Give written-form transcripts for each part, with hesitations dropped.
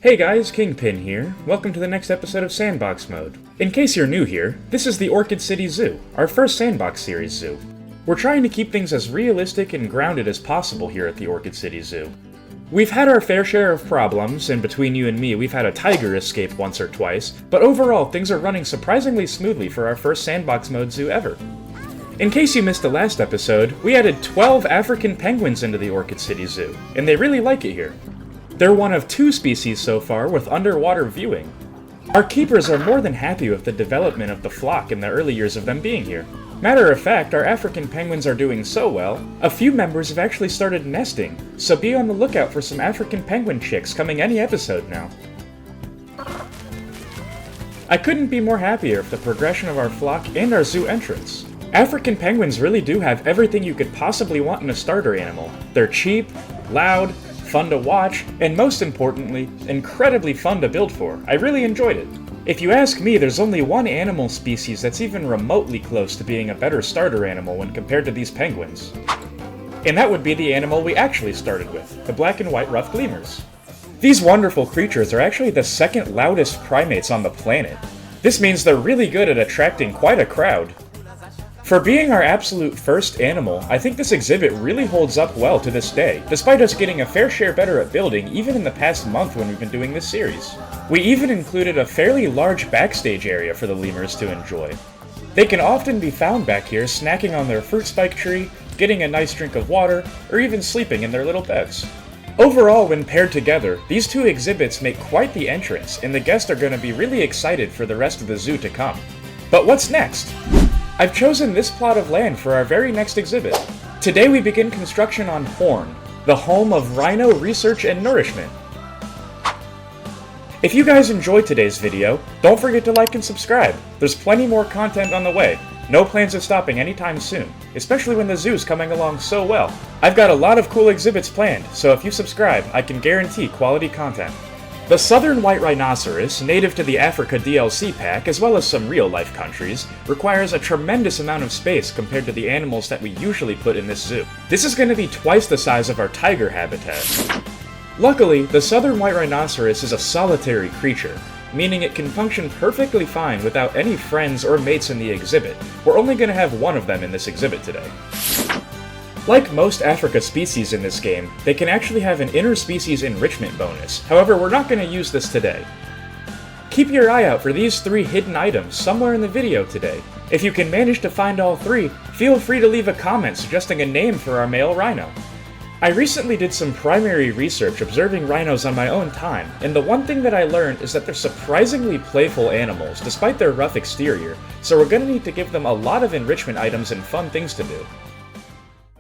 Hey guys, Kingpin here. Welcome to the next episode of Sandbox Mode. In case you're new here, this is the Orchid City Zoo, our first Sandbox series zoo. We're trying to keep things as realistic and grounded as possible here at the Orchid City Zoo. We've had our fair share of problems, and between you and me, we've had a tiger escape once or twice, but overall, things are running surprisingly smoothly for our first Sandbox Mode zoo ever. In case you missed the last episode, we added 12 African penguins into the Orchid City Zoo, and they really like it here. They're one of 2 species so far with underwater viewing. Our keepers are more than happy with the development of the flock in the early years of them being here. Matter of fact, our African penguins are doing so well, a few members have actually started nesting, so be on the lookout for some African penguin chicks coming any episode now. I couldn't be more happier with the progression of our flock and our zoo entrance. African penguins really do have everything you could possibly want in a starter animal. They're cheap, loud, fun to watch, and most importantly, incredibly fun to build for. I really enjoyed it. If you ask me, there's only one animal species that's even remotely close to being a better starter animal when compared to these penguins. And that would be the animal we actually started with, the black and white ruffed lemurs. These wonderful creatures are actually the second loudest primates on the planet. This means they're really good at attracting quite a crowd. For being our absolute first animal, I think this exhibit really holds up well to this day, despite us getting a fair share better at building even in the past month when we've been doing this series. We even included a fairly large backstage area for the lemurs to enjoy. They can often be found back here snacking on their fruit spike tree, getting a nice drink of water, or even sleeping in their little beds. Overall, when paired together, these 2 exhibits make quite the entrance, and the guests are going to be really excited for the rest of the zoo to come. But what's next? I've chosen this plot of land for our very next exhibit. Today we begin construction on Horn, the home of rhino research and nourishment. If you guys enjoyed today's video, don't forget to like and subscribe. There's plenty more content on the way. No plans of stopping anytime soon, especially when the zoo's coming along so well. I've got a lot of cool exhibits planned, so if you subscribe, I can guarantee quality content. The Southern White Rhinoceros, native to the Africa DLC pack as well as some real-life countries, requires a tremendous amount of space compared to the animals that we usually put in this zoo. This is going to be twice the size of our tiger habitat. Luckily, the Southern White Rhinoceros is a solitary creature, meaning it can function perfectly fine without any friends or mates in the exhibit. We're only going to have one of them in this exhibit today. Like most Africa species in this game, they can actually have an interspecies enrichment bonus. However, we're not going to use this today. Keep your eye out for these 3 hidden items somewhere in the video today. If you can manage to find all 3, feel free to leave a comment suggesting a name for our male rhino. I recently did some primary research observing rhinos on my own time, and the one thing that I learned is that they're surprisingly playful animals despite their rough exterior, so we're going to need to give them a lot of enrichment items and fun things to do.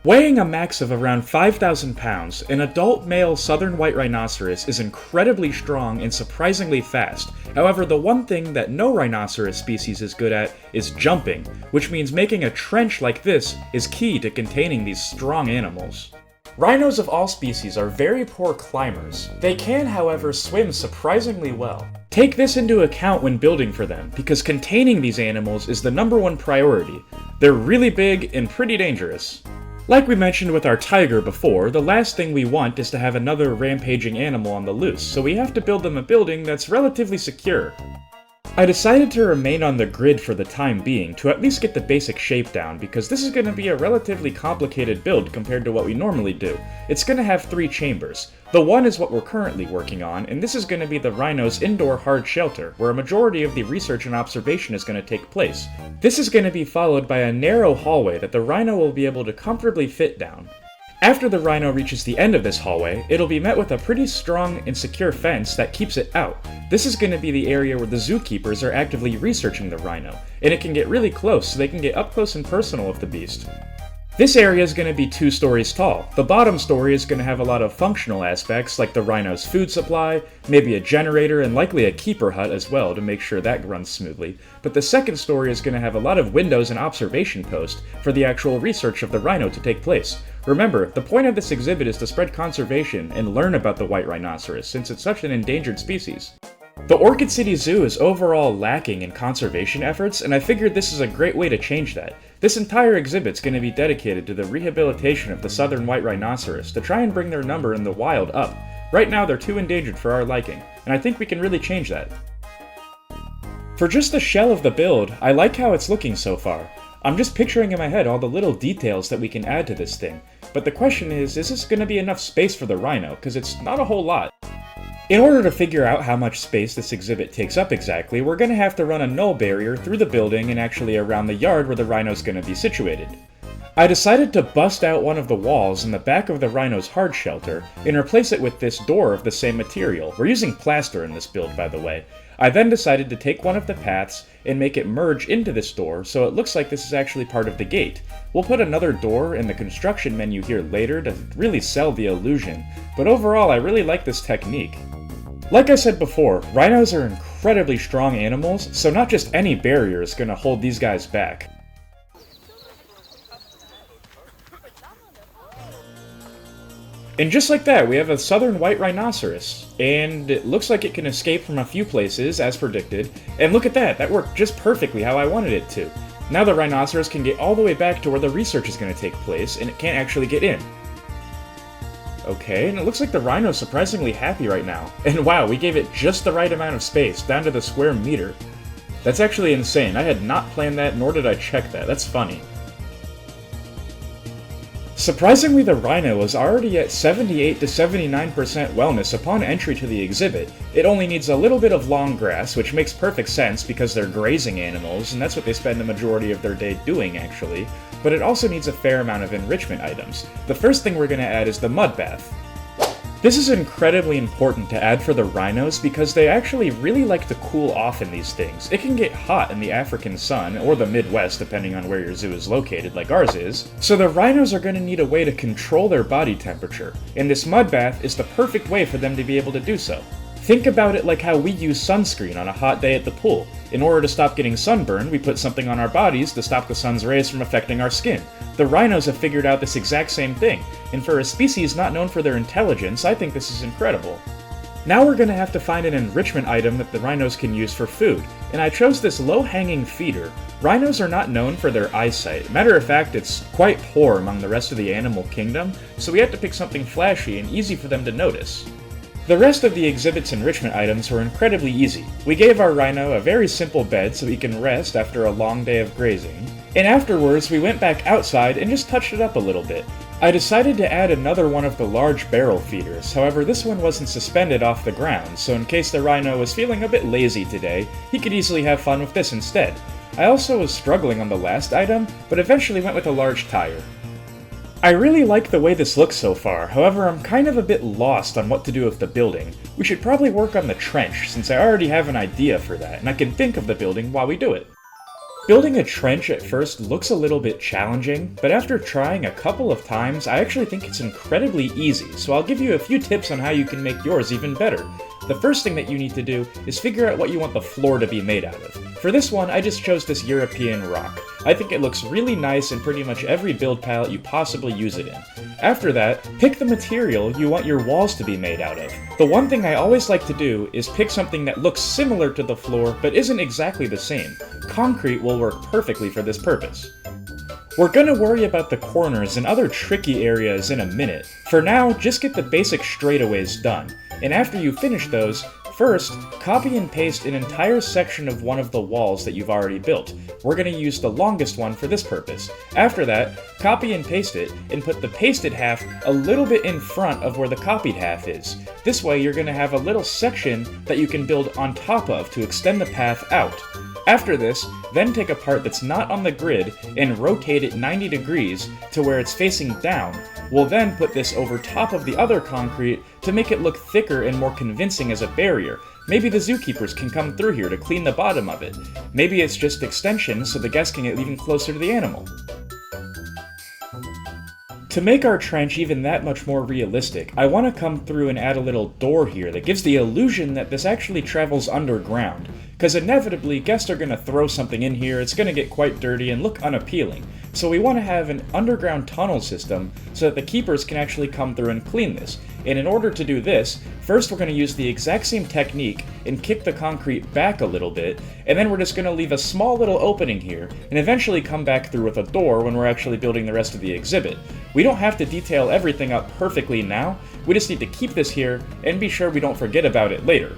Weighing a max of around 5,000 pounds, an adult male southern white rhinoceros is incredibly strong and surprisingly fast. However, the one thing that no rhinoceros species is good at is jumping, which means making a trench like this is key to containing these strong animals. Rhinos of all species are very poor climbers. They can, however, swim surprisingly well. Take this into account when building for them, because containing these animals is the #1 priority. They're really big and pretty dangerous. Like we mentioned with our tiger before, the last thing we want is to have another rampaging animal on the loose, so we have to build them a building that's relatively secure. I decided to remain on the grid for the time being to at least get the basic shape down, because this is going to be a relatively complicated build compared to what we normally do. It's going to have 3 chambers. The one is what we're currently working on, and this is going to be the rhino's indoor hard shelter, where a majority of the research and observation is going to take place. This is going to be followed by a narrow hallway that the rhino will be able to comfortably fit down. After the rhino reaches the end of this hallway, it'll be met with a pretty strong and secure fence that keeps it out. This is going to be the area where the zookeepers are actively researching the rhino, and it can get really close so they can get up close and personal with the beast. This area is going to be 2 stories tall. The bottom story is going to have a lot of functional aspects like the rhino's food supply, maybe a generator, and likely a keeper hut as well to make sure that runs smoothly. But the second story is going to have a lot of windows and observation posts for the actual research of the rhino to take place. Remember, the point of this exhibit is to spread conservation and learn about the white rhinoceros since it's such an endangered species. The Orchid City Zoo is overall lacking in conservation efforts, and I figured this is a great way to change that. This entire exhibit's going to be dedicated to the rehabilitation of the Southern White Rhinoceros to try and bring their number in the wild up. Right now they're too endangered for our liking, and I think we can really change that. For just the shell of the build, I like how it's looking so far. I'm just picturing in my head all the little details that we can add to this thing, but the question is this going to be enough space for the rhino, because it's not a whole lot. In order to figure out how much space this exhibit takes up exactly, we're going to have to run a null barrier through the building and actually around the yard where the rhino's going to be situated. I decided to bust out one of the walls in the back of the rhino's hard shelter and replace it with this door of the same material. We're using plaster in this build, by the way. I then decided to take one of the paths and make it merge into this door so it looks like this is actually part of the gate. We'll put another door in the construction menu here later to really sell the illusion, but overall I really like this technique. Like I said before, rhinos are incredibly strong animals, so not just any barrier is going to hold these guys back. And just like that, we have a Southern White Rhinoceros, and it looks like it can escape from a few places, as predicted, and look at that, that worked just perfectly how I wanted it to. Now the rhinoceros can get all the way back to where the research is going to take place, and it can't actually get in. Okay, and it looks like the rhino's surprisingly happy right now. And wow, we gave it just the right amount of space, down to the square meter. That's actually insane. I had not planned that, nor did I check that. That's funny. Surprisingly, the rhino was already at 78 to 79% wellness upon entry to the exhibit. It only needs a little bit of long grass, which makes perfect sense because they're grazing animals, and that's what they spend the majority of their day doing, actually. But it also needs a fair amount of enrichment items. The first thing we're going to add is the mud bath. This is incredibly important to add for the rhinos because they actually really like to cool off in these things. It can get hot in the African sun, or the Midwest depending on where your zoo is located, like ours is, so the rhinos are going to need a way to control their body temperature, and this mud bath is the perfect way for them to be able to do so. Think about it like how we use sunscreen on a hot day at the pool. In order to stop getting sunburned, we put something on our bodies to stop the sun's rays from affecting our skin. The rhinos have figured out this exact same thing, and for a species not known for their intelligence, I think this is incredible. Now we're going to have to find an enrichment item that the rhinos can use for food, and I chose this low-hanging feeder. Rhinos are not known for their eyesight. Matter of fact, it's quite poor among the rest of the animal kingdom, so we had to pick something flashy and easy for them to notice. The rest of the exhibit's enrichment items were incredibly easy. We gave our rhino a very simple bed so he can rest after a long day of grazing, and afterwards we went back outside and just touched it up a little bit. I decided to add another one of the large barrel feeders, however this one wasn't suspended off the ground, so in case the rhino was feeling a bit lazy today, he could easily have fun with this instead. I also was struggling on the last item, but eventually went with a large tire. I really like the way this looks so far, however I'm kind of a bit lost on what to do with the building. We should probably work on the trench, since I already have an idea for that, and I can think of the building while we do it. Building a trench at first looks a little bit challenging, but after trying a couple of times, I actually think it's incredibly easy, so I'll give you a few tips on how you can make yours even better. The first thing that you need to do is figure out what you want the floor to be made out of. For this one, I just chose this European rock. I think it looks really nice in pretty much every build palette you possibly use it in. After that, pick the material you want your walls to be made out of. The one thing I always like to do is pick something that looks similar to the floor but isn't exactly the same. Concrete will work perfectly for this purpose. We're gonna worry about the corners and other tricky areas in a minute. For now, just get the basic straightaways done. And after you finish those, first, copy and paste an entire section of one of the walls that you've already built. We're going to use the longest one for this purpose. After that, copy and paste it, and put the pasted half a little bit in front of where the copied half is. This way you're going to have a little section that you can build on top of to extend the path out. After this, then take a part that's not on the grid and rotate it 90 degrees to where it's facing down. We'll then put this over top of the other concrete to make it look thicker and more convincing as a barrier. Maybe the zookeepers can come through here to clean the bottom of it. Maybe it's just extension so the guests can get even closer to the animal. To make our trench even that much more realistic, I want to come through and add a little door here that gives the illusion that this actually travels underground. because inevitably guests are going to throw something in here, it's going to get quite dirty and look unappealing. So we want to have an underground tunnel system so that the keepers can actually come through and clean this. And in order to do this, first we're going to use the exact same technique and kick the concrete back a little bit, and then we're just going to leave a small little opening here, and eventually come back through with a door when we're actually building the rest of the exhibit. We don't have to detail everything up perfectly now, we just need to keep this here and be sure we don't forget about it later.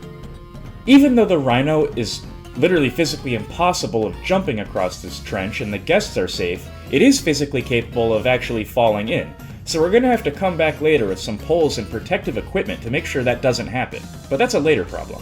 Even though the rhino is literally physically impossible of jumping across this trench and the guests are safe, it is physically capable of actually falling in. So we're going to have to come back later with some poles and protective equipment to make sure that doesn't happen, but that's a later problem.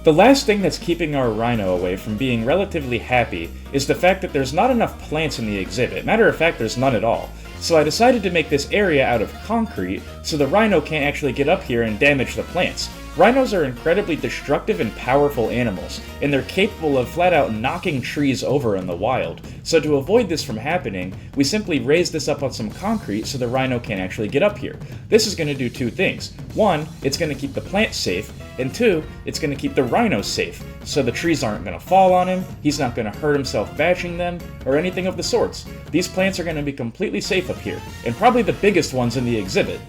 The last thing that's keeping our rhino away from being relatively happy is the fact that there's not enough plants in the exhibit. Matter of fact, there's none at all. So I decided to make this area out of concrete so the rhino can't actually get up here and damage the plants. Rhinos are incredibly destructive and powerful animals, and they're capable of flat out knocking trees over in the wild. So to avoid this from happening, we simply raise this up on some concrete so the rhino can't actually get up here. This is going to do two things. One, it's going to keep the plants safe, and two, it's going to keep the rhino safe, so the trees aren't going to fall on him, he's not going to hurt himself bashing them, or anything of the sorts. These plants are going to be completely safe up here, and probably the biggest ones in the exhibit.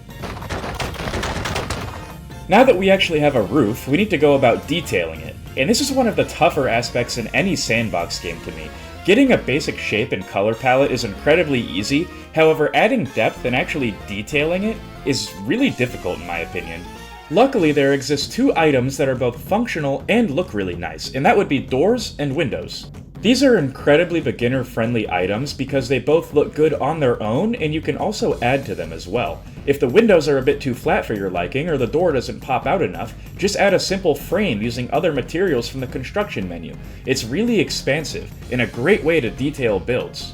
Now that we actually have a roof, we need to go about detailing it, and this is one of the tougher aspects in any sandbox game to me. Getting a basic shape and color palette is incredibly easy, however adding depth and actually detailing it is really difficult in my opinion. Luckily there exist two items that are both functional and look really nice, and that would be doors and windows. These are incredibly beginner-friendly items because they both look good on their own, and you can also add to them as well. If the windows are a bit too flat for your liking, or the door doesn't pop out enough, just add a simple frame using other materials from the construction menu. It's really expansive, and a great way to detail builds.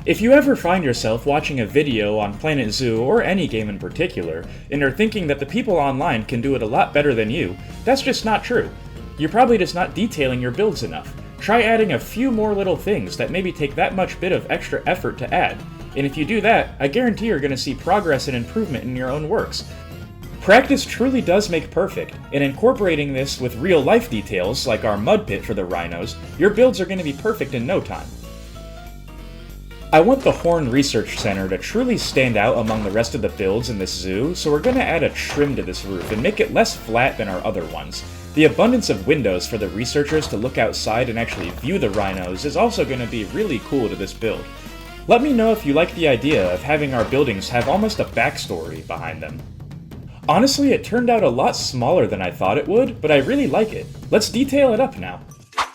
If you ever find yourself watching a video on Planet Zoo, or any game in particular, and are thinking that the people online can do it a lot better than you, that's just not true. You're probably just not detailing your builds enough. Try adding a few more little things that maybe take that much bit of extra effort to add, and if you do that, I guarantee you're going to see progress and improvement in your own works. Practice truly does make perfect, and incorporating this with real-life details, like our mud pit for the rhinos, your builds are going to be perfect in no time. I want the Horn Research Center to truly stand out among the rest of the builds in this zoo, so we're going to add a trim to this roof and make it less flat than our other ones. The abundance of windows for the researchers to look outside and actually view the rhinos is also going to be really cool to this build. Let me know if you like the idea of having our buildings have almost a backstory behind them. Honestly, it turned out a lot smaller than I thought it would, but I really like it. Let's detail it up now.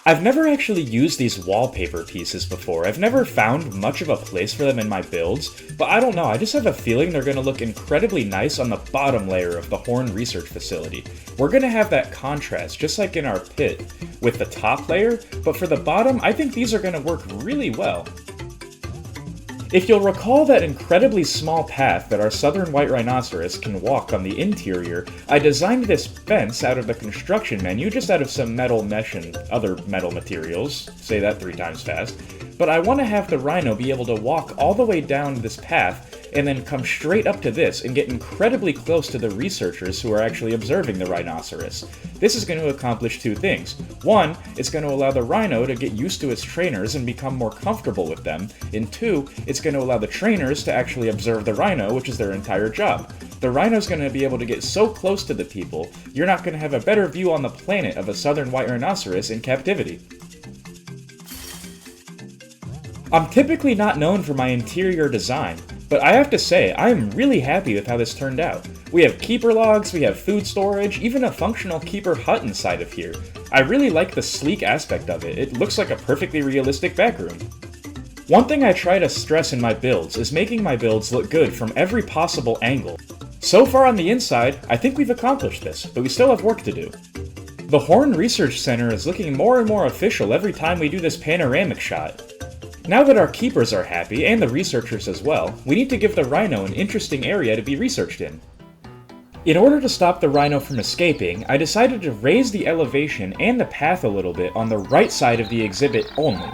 I've never actually used these wallpaper pieces before. I've never found much of a place for them in my builds, but I don't know, I just have a feeling they're going to look incredibly nice on the bottom layer of the Horn Research Facility. We're going to have that contrast, just like in our pit, with the top layer, but for the bottom, I think these are going to work really well. If you'll recall that incredibly small path that our Southern White Rhinoceros can walk on the interior, I designed this fence out of the construction menu, just out of some metal mesh and other metal materials, say that 3 times fast, but I want to have the rhino be able to walk all the way down this path and then come straight up to this and get incredibly close to the researchers who are actually observing the rhinoceros. This is going to accomplish 2 things. One, it's going to allow the rhino to get used to its trainers and become more comfortable with them, and 2, it's going to allow the trainers to actually observe the rhino, which is their entire job. The rhino's going to be able to get so close to the people, you're not going to have a better view on the planet of a Southern White Rhinoceros in captivity. I'm typically not known for my interior design, but I have to say, I am really happy with how this turned out. We have keeper logs, we have food storage, even a functional keeper hut inside of here. I really like the sleek aspect of it. It looks like a perfectly realistic back room. One thing I try to stress in my builds is making my builds look good from every possible angle. So far on the inside, I think we've accomplished this, but we still have work to do. The Horn Research Center is looking more and more official every time we do this panoramic shot. Now that our keepers are happy, and the researchers as well, we need to give the rhino an interesting area to be researched in. In order to stop the rhino from escaping, I decided to raise the elevation and the path a little bit on the right side of the exhibit only.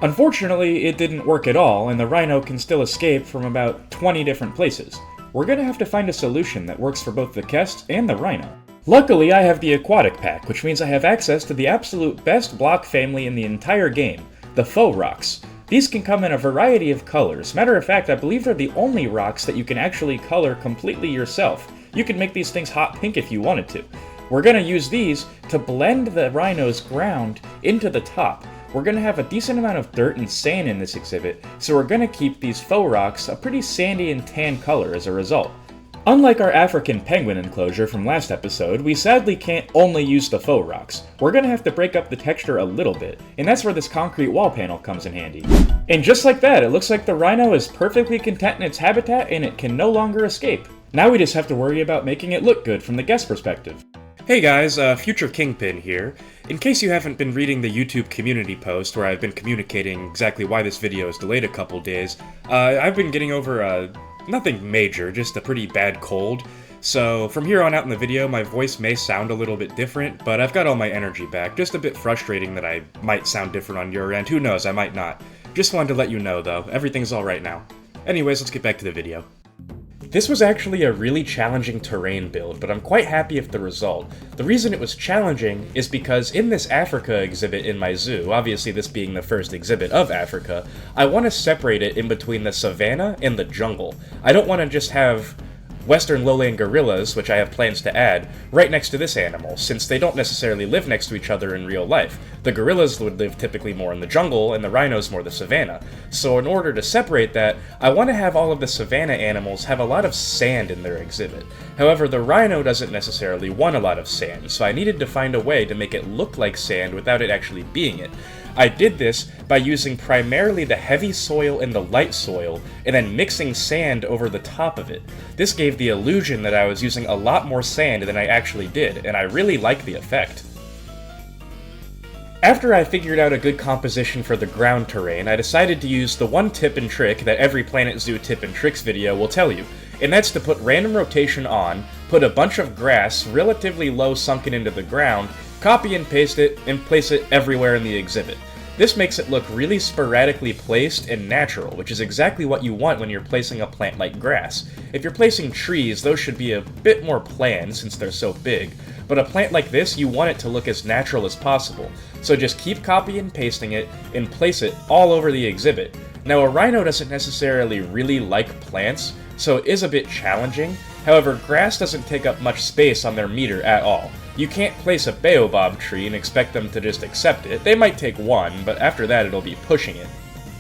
Unfortunately, it didn't work at all, and the rhino can still escape from about 20 different places. We're gonna have to find a solution that works for both the guests and the rhino. Luckily, I have the aquatic pack, which means I have access to the absolute best block family in the entire game, the faux rocks. These can come in a variety of colors. Matter of fact, I believe they're the only rocks that you can actually color completely yourself. You can make these things hot pink if you wanted to. We're going to use these to blend the rhino's ground into the top. We're going to have a decent amount of dirt and sand in this exhibit, so we're going to keep these faux rocks a pretty sandy and tan color as a result. Unlike our African penguin enclosure from last episode, we sadly can't only use the faux rocks. We're going to have to break up the texture a little bit, and that's where this concrete wall panel comes in handy. And just like that, it looks like the rhino is perfectly content in its habitat and it can no longer escape. Now we just have to worry about making it look good from the guest perspective. Hey guys, Future Kingpin here. In case you haven't been reading the YouTube community post where I've been communicating exactly why this video is delayed a couple days, I've been getting over nothing major, just a pretty bad cold. So from here on out in the video, my voice may sound a little bit different, but I've got all my energy back. Just a bit frustrating that I might sound different on your end. Who knows, I might not. Just wanted to let you know though, everything's alright now. Anyways, let's get back to the video. This was actually a really challenging terrain build, but I'm quite happy with the result. The reason it was challenging is because in this Africa exhibit in my zoo, obviously this being the first exhibit of Africa, I want to separate it in between the savanna and the jungle. I don't want to just have western lowland gorillas, which I have plans to add, right next to this animal, since they don't necessarily live next to each other in real life. The gorillas would live typically more in the jungle, and the rhinos more the savanna. So in order to separate that, I want to have all of the savanna animals have a lot of sand in their exhibit. However, the rhino doesn't necessarily want a lot of sand, so I needed to find a way to make it look like sand without it actually being it. I did this by using primarily the heavy soil and the light soil, and then mixing sand over the top of it. This gave the illusion that I was using a lot more sand than I actually did, and I really like the effect. After I figured out a good composition for the ground terrain, I decided to use the one tip and trick that every Planet Zoo tip and tricks video will tell you, and that's to put random rotation on, put a bunch of grass relatively low sunken into the ground, copy and paste it, and place it everywhere in the exhibit. This makes it look really sporadically placed and natural, which is exactly what you want when you're placing a plant like grass. If you're placing trees, those should be a bit more planned since they're so big, but a plant like this, you want it to look as natural as possible. So just keep copy and pasting it, and place it all over the exhibit. Now a rhino doesn't necessarily really like plants, so it is a bit challenging. However, grass doesn't take up much space on their meter at all. You can't place a baobab tree and expect them to just accept it. They might take one, but after that it'll be pushing it.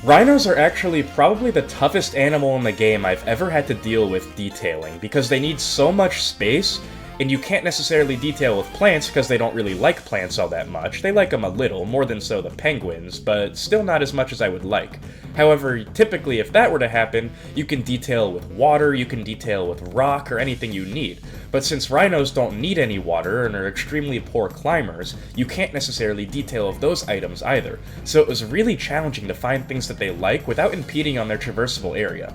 Rhinos are actually probably the toughest animal in the game I've ever had to deal with detailing, because they need so much space, and you can't necessarily detail with plants because they don't really like plants all that much. They like them a little, more than so the penguins, but still not as much as I would like. However, typically if that were to happen, you can detail with water, you can detail with rock, or anything you need. But since rhinos don't need any water and are extremely poor climbers, you can't necessarily detail with those items either. So it was really challenging to find things that they like without impeding on their traversable area.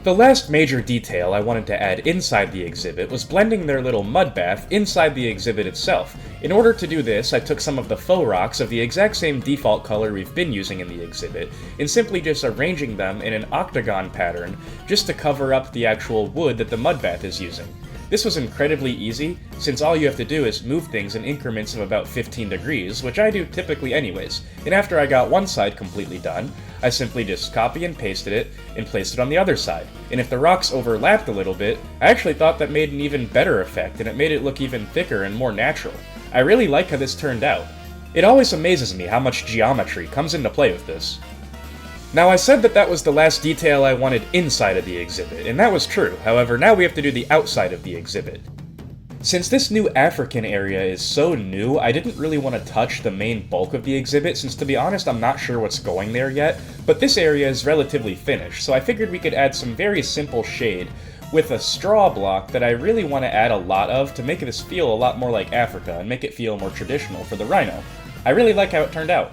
The last major detail I wanted to add inside the exhibit was blending their little mud bath inside the exhibit itself. In order to do this, I took some of the faux rocks of the exact same default color we've been using in the exhibit, and simply just arranging them in an octagon pattern just to cover up the actual wood that the mud bath is using. This was incredibly easy, since all you have to do is move things in increments of about 15 degrees, which I do typically anyways, and after I got one side completely done, I simply just copy and pasted it, and placed it on the other side. And if the rocks overlapped a little bit, I actually thought that made an even better effect, and it made it look even thicker and more natural. I really like how this turned out. It always amazes me how much geometry comes into play with this. Now I said that that was the last detail I wanted inside of the exhibit, and that was true. However, now we have to do the outside of the exhibit. Since this new African area is so new, I didn't really want to touch the main bulk of the exhibit, since to be honest I'm not sure what's going there yet, but this area is relatively finished, so I figured we could add some very simple shade with a straw block that I really want to add a lot of to make this feel a lot more like Africa and make it feel more traditional for the rhino. I really like how it turned out.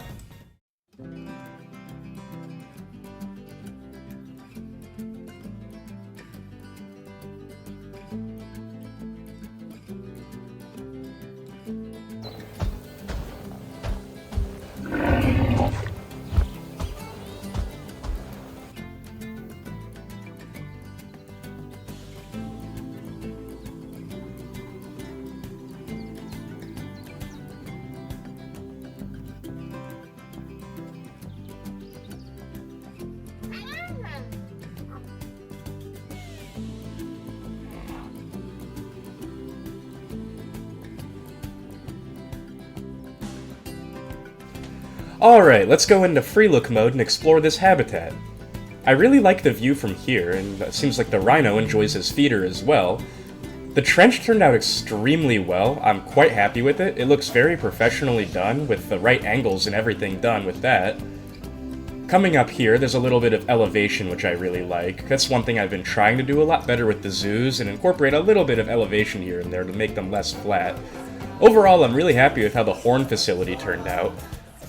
Alright, let's go into free look mode and explore this habitat. I really like the view from here, and it seems like the rhino enjoys his feeder as well. The trench turned out extremely well. I'm quite happy with it. It looks very professionally done, with the right angles and everything done with that. Coming up here, there's a little bit of elevation, which I really like. That's one thing I've been trying to do a lot better with the zoos, and incorporate a little bit of elevation here and there to make them less flat. Overall, I'm really happy with how the horn facility turned out.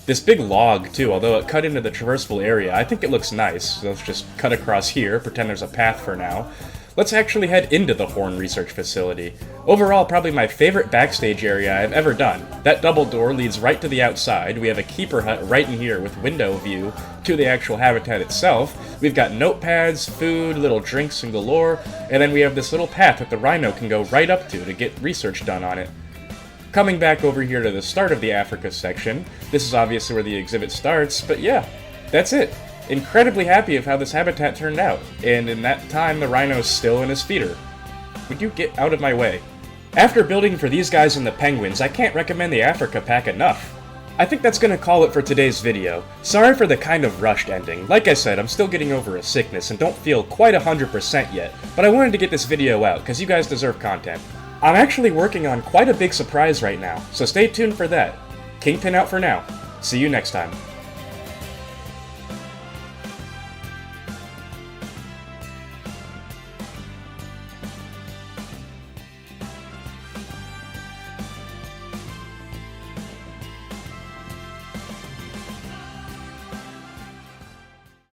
This big log, too, although it cut into the traversable area, I think it looks nice. So let's just cut across here, pretend there's a path for now. Let's actually head into the horn research facility. Overall, probably my favorite backstage area I've ever done. That double door leads right to the outside. We have a keeper hut right in here with window view to the actual habitat itself. We've got notepads, food, little drinks and galore, and then we have this little path that the rhino can go right up to get research done on it. Coming back over here to the start of the Africa section, this is obviously where the exhibit starts, but yeah, that's it. Incredibly happy of how this habitat turned out, and in that time the rhino's still in his feeder. Would you get out of my way? After building for these guys and the penguins, I can't recommend the Africa pack enough. I think that's gonna call it for today's video. Sorry for the kind of rushed ending. Like I said, I'm still getting over a sickness and don't feel quite 100% yet, but I wanted to get this video out because you guys deserve content. I'm actually working on quite a big surprise right now, so stay tuned for that. Kingpin out for now. See you next time.